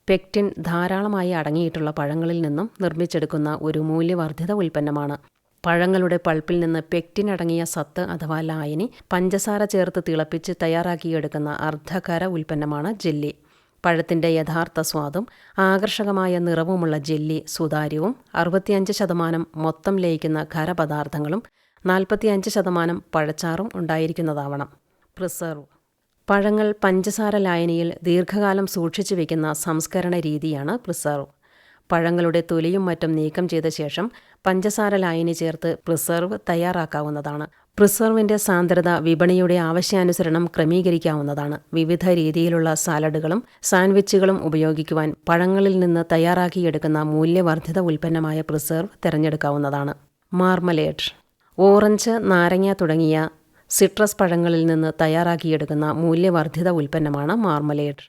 പെക്റ്റിൻ ധാരാളമായി അടങ്ങിയിട്ടുള്ള പഴങ്ങളിൽ നിന്നും നിർമ്മിച്ചെടുക്കുന്ന ഒരു മൂല്യവർദ്ധിത ഉൽപ്പന്നമാണ്. പഴങ്ങളുടെ പൾപ്പിൽ നിന്ന് പെക്റ്റിൻ അടങ്ങിയ സത്ത് അഥവാ ലായനി പഞ്ചസാര ചേർത്ത് തിളപ്പിച്ച് തയ്യാറാക്കിയെടുക്കുന്ന അർദ്ധഖര ഉൽപ്പന്നമാണ് ജെല്ലി. പഴത്തിൻ്റെ യഥാർത്ഥ സ്വാദും ആകർഷകമായ നിറവുമുള്ള ജെല്ലി സുതാര്യവും 65% മൊത്തം ലയിക്കുന്ന ഖരപദാർത്ഥങ്ങളും 45% പഴച്ചാറും ഉണ്ടായിരിക്കുന്നതാവണം. പ്രിസർവ്. പഴങ്ങൾ പഞ്ചസാര ലായനിയിൽ ദീർഘകാലം സൂക്ഷിച്ചു വയ്ക്കുന്ന സംസ്കരണ രീതിയാണ് പ്രിസർവ്. പഴങ്ങളുടെ തൊലിയും മറ്റും നീക്കം ചെയ്ത ശേഷം പഞ്ചസാര ലായനി ചേർത്ത് പ്രിസർവ് തയ്യാറാക്കാവുന്നതാണ്. പ്രിസർവിൻ്റെ സാന്ദ്രത വിപണിയുടെ ആവശ്യാനുസരണം ക്രമീകരിക്കാവുന്നതാണ്. വിവിധ രീതിയിലുള്ള സാലഡുകളും സാൻഡ്വിച്ചുകളും ഉപയോഗിക്കുവാൻ പഴങ്ങളിൽ നിന്ന് തയ്യാറാക്കിയെടുക്കുന്ന മൂല്യവർദ്ധിത ഉൽപ്പന്നമായ പ്രിസർവ് തിരഞ്ഞെടുക്കാവുന്നതാണ്. മാർമലേഡ്. ഓറഞ്ച്, നാരങ്ങ തുടങ്ങിയ സിട്രസ് പഴങ്ങളിൽ നിന്ന് തയ്യാറാക്കിയെടുക്കുന്ന മൂല്യവർദ്ധിത ഉൽപ്പന്നമാണ് മാർമലേഡ്.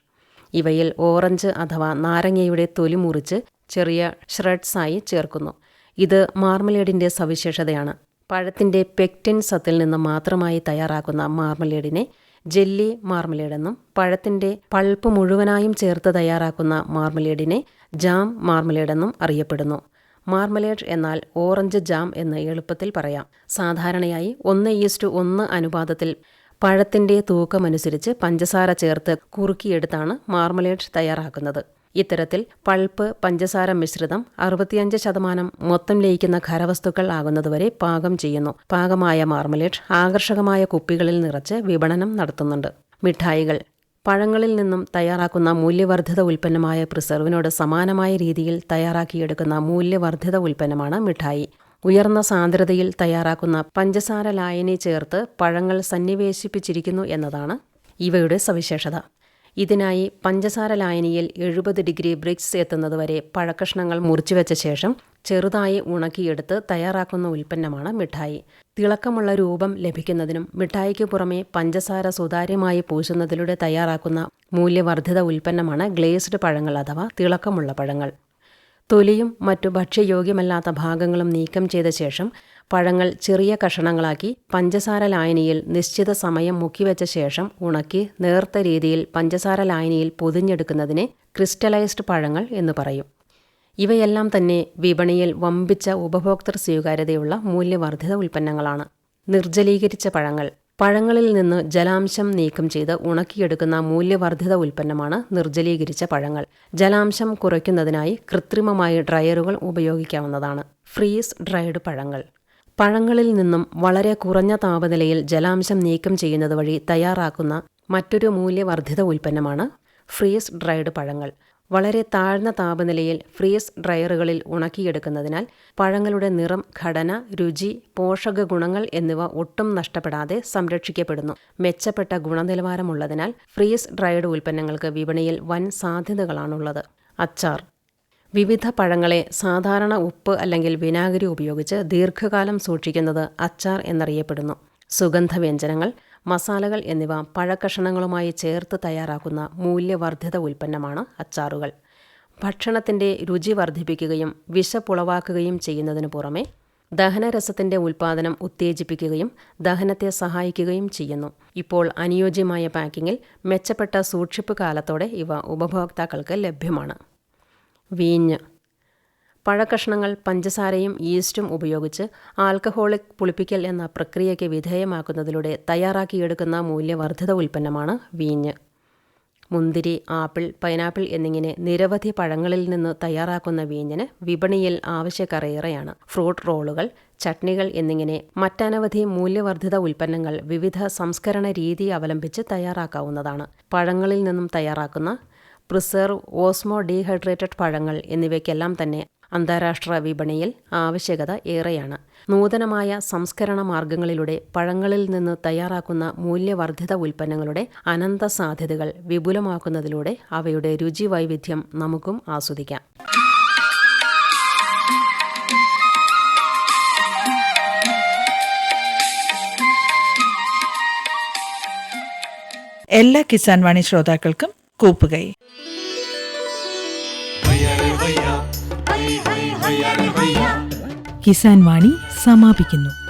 ഇവയിൽ ഓറഞ്ച് അഥവാ നാരങ്ങയുടെ തൊലി മുറിച്ച് ചെറിയ ഷ്രെഡ്സായി ചേർക്കുന്നു. ഇത് മാർമലേഡിൻ്റെ സവിശേഷതയാണ്. പഴത്തിൻ്റെ പെക്റ്റിൻ സത്തിൽ നിന്ന് മാത്രമായി തയ്യാറാക്കുന്ന മാർമലേഡിനെ ജെല്ലി മാർമലേഡെന്നും പഴത്തിൻ്റെ പൾപ്പ് മുഴുവനായും ചേർത്ത് തയ്യാറാക്കുന്ന മാർമലേഡിനെ ജാം മാർമലേഡെന്നും അറിയപ്പെടുന്നു. മാർമലേഡ് എന്നാൽ ഓറഞ്ച് ജാം എന്ന് എളുപ്പത്തിൽ പറയാം. സാധാരണയായി 1:1 അനുപാതത്തിൽ പഴത്തിൻ്റെ തൂക്കമനുസരിച്ച് പഞ്ചസാര ചേർത്ത് കുറുക്കിയെടുത്താണ് മാർമലേഡ് തയ്യാറാക്കുന്നത്. ഇത്തരത്തിൽ പൾപ്പ് പഞ്ചസാര മിശ്രിതം 65% മൊത്തം ലയിക്കുന്ന ഖരവസ്തുക്കൾ ആകുന്നതുവരെ പാകം ചെയ്യുന്നു. പാകമായ മാർമലേഡ് ആകർഷകമായ കുപ്പികളിൽ നിറച്ച് വിപണനം നടത്തുന്നുണ്ട്. മിഠായികൾ. പഴങ്ങളിൽ നിന്നും തയ്യാറാക്കുന്ന മൂല്യവർദ്ധിത ഉൽപ്പന്നമായ പ്രിസർവിനോട് സമാനമായ രീതിയിൽ തയ്യാറാക്കിയെടുക്കുന്ന മൂല്യവർദ്ധിത ഉൽപ്പന്നമാണ് മിഠായി. ഉയർന്ന സാന്ദ്രതയിൽ തയ്യാറാക്കുന്ന പഞ്ചസാര ലായനി ചേർത്ത് പഴങ്ങൾ സന്നിവേശിപ്പിച്ചിരിക്കുന്നു എന്നതാണ് ഇവയുടെ സവിശേഷത. ഇതിനായി പഞ്ചസാര ലായനിയിൽ 70 ഡിഗ്രി ബ്രിക്സ് എത്തുന്നതുവരെ പഴക്കഷ്ണങ്ങൾ മുറിച്ചുവെച്ച ശേഷം ചെറുതായി ഉണക്കിയെടുത്ത് തയ്യാറാക്കുന്ന ഉൽപ്പന്നമാണ് മിഠായി. തിളക്കമുള്ള രൂപം ലഭിക്കുന്നതിനും മിഠായിക്ക് പുറമെ പഞ്ചസാര സുതാര്യമായി പൂശുന്നതിലൂടെ തയ്യാറാക്കുന്ന മൂല്യവർദ്ധിത ഉൽപ്പന്നമാണ് ഗ്ലേസ്ഡ് പഴങ്ങൾ അഥവാ തിളക്കമുള്ള പഴങ്ങൾ. തൊലിയും മറ്റു ഭക്ഷ്യയോഗ്യമല്ലാത്ത ഭാഗങ്ങളും നീക്കം ചെയ്ത ശേഷം പഴങ്ങൾ ചെറിയ കഷണങ്ങളാക്കി പഞ്ചസാര ലായനിയിൽ നിശ്ചിത സമയം മുക്കിവെച്ച ശേഷം ഉണക്കി നേർത്ത രീതിയിൽ പഞ്ചസാര ലായനിയിൽ പൊതിഞ്ഞെടുക്കുന്നതിനെ ക്രിസ്റ്റലൈസ്ഡ് പഴങ്ങൾ എന്ന് പറയും. ഇവയെല്ലാം തന്നെ വിപണിയിൽ വമ്പിച്ച ഉപഭോക്തൃ സ്വീകാര്യതയുള്ള മൂല്യവർദ്ധിത ഉൽപ്പന്നങ്ങളാണ്. നിർജ്ജലീകരിച്ച പഴങ്ങൾ. പഴങ്ങളിൽ നിന്ന് ജലാംശം നീക്കം ചെയ്ത് ഉണക്കിയെടുക്കുന്ന മൂല്യവർദ്ധിത ഉൽപ്പന്നമാണ് നിർജ്ജലീകരിച്ച പഴങ്ങൾ. ജലാംശം കുറയ്ക്കുന്നതിനായി കൃത്രിമമായി ഡ്രയറുകൾ ഉപയോഗിക്കാവുന്നതാണ്. ഫ്രീസ് ഡ്രൈഡ് പഴങ്ങൾ. പഴങ്ങളിൽ നിന്നും വളരെ കുറഞ്ഞ താപനിലയിൽ ജലാംശം നീക്കം ചെയ്യുന്നത് വഴി തയ്യാറാക്കുന്ന മറ്റൊരു മൂല്യവർദ്ധിത ഉൽപ്പന്നമാണ് ഫ്രീസ് ഡ്രൈഡ് പഴങ്ങൾ. വളരെ താഴ്ന്ന താപനിലയിൽ ഫ്രീസ് ഡ്രയറുകളിൽ ഉണക്കിയെടുക്കുന്നതിനാൽ പഴങ്ങളുടെ നിറം, ഘടന, രുചി, പോഷക ഗുണങ്ങൾ എന്നിവ ഒട്ടും നഷ്ടപ്പെടാതെ സംരക്ഷിക്കപ്പെടുന്നു. മെച്ചപ്പെട്ട ഗുണനിലവാരമുള്ളതിനാൽ ഫ്രീസ് ഡ്രൈഡ് ഉൽപ്പന്നങ്ങൾക്ക് വിപണിയിൽ വൻ സാധ്യതകളാണുള്ളത്. അച്ചാർ. വിവിധ പഴങ്ങളെ സാധാരണ ഉപ്പ് അല്ലെങ്കിൽ വിനാഗിരി ഉപയോഗിച്ച് ദീർഘകാലം സൂക്ഷിക്കുന്നത് അച്ചാർ എന്നറിയപ്പെടുന്നു. സുഗന്ധവ്യഞ്ജനങ്ങൾ, മസാലകൾ എന്നിവ പഴക്കഷണങ്ങളുമായി ചേർത്ത് തയ്യാറാക്കുന്ന മൂല്യവർദ്ധിത ഉൽപ്പന്നമാണ് അച്ചാറുകൾ. ഭക്ഷണത്തിൻ്റെ രുചി വർദ്ധിപ്പിക്കുകയും വിശപ്പുളവാക്കുകയും ചെയ്യുന്നതിനു പുറമെ ദഹനരസത്തിൻ്റെ ഉൽപ്പാദനം ഉത്തേജിപ്പിക്കുകയും ദഹനത്തെ സഹായിക്കുകയും ചെയ്യുന്നു. ഇപ്പോൾ അനുയോജ്യമായ പാക്കിങ്ങിൽ മെച്ചപ്പെട്ട സൂക്ഷിപ്പ് കാലത്തോടെ ഇവ ഉപഭോക്താക്കൾക്ക് ലഭ്യമാണ്. വീഞ്ഞ്. പഴക്കഷ്ണങ്ങൾ പഞ്ചസാരയും ഈസ്റ്റും ഉപയോഗിച്ച് ആൽക്കഹോളിക് പുളിപ്പിക്കൽ എന്ന പ്രക്രിയയ്ക്ക് വിധേയമാക്കുന്നതിലൂടെ തയ്യാറാക്കിയെടുക്കുന്ന മൂല്യവർദ്ധിത ഉൽപ്പന്നമാണ് വീഞ്ഞ്. മുന്തിരി, ആപ്പിൾ, പൈനാപ്പിൾ എന്നിങ്ങനെ നിരവധി പഴങ്ങളിൽ നിന്ന് തയ്യാറാക്കുന്ന വീഞ്ഞിന് വിപണിയിൽ ആവശ്യക്കാരേറെയാണ്. ഫ്രൂട്ട് റോളുകൾ, ചട്നികൾ എന്നിങ്ങനെ മറ്റനവധി മൂല്യവർദ്ധിത ഉൽപ്പന്നങ്ങൾ വിവിധ സംസ്കരണ രീതി അവലംബിച്ച് തയ്യാറാക്കാവുന്നതാണ്. പഴങ്ങളിൽ നിന്നും തയ്യാറാക്കുന്ന പ്രിസർവ്, ഓസ്മോ ഡീഹൈഡ്രേറ്റഡ് പഴങ്ങൾ എന്നിവയ്ക്കെല്ലാം തന്നെ അന്താരാഷ്ട്ര വിപണിയിൽ ആവശ്യകത ഏറെയാണ്. നൂതനമായ സംസ്കരണ മാർഗങ്ങളിലൂടെ പഴങ്ങളിൽ നിന്ന് തയ്യാറാക്കുന്ന മൂല്യവർദ്ധിത ഉൽപ്പന്നങ്ങളുടെ അനന്ത സാധ്യതകൾ വിപുലമാക്കുന്നതിലൂടെ അവയുടെ രുചി വൈവിധ്യം നമുക്കും ആസ്വദിക്കാം. എല്ലാ കിസാൻ വാണി ശ്രോതാക്കൾക്കും കൂപ്പുകൈ. കിസാൻ വാണി സമാപിക്കുന്നു.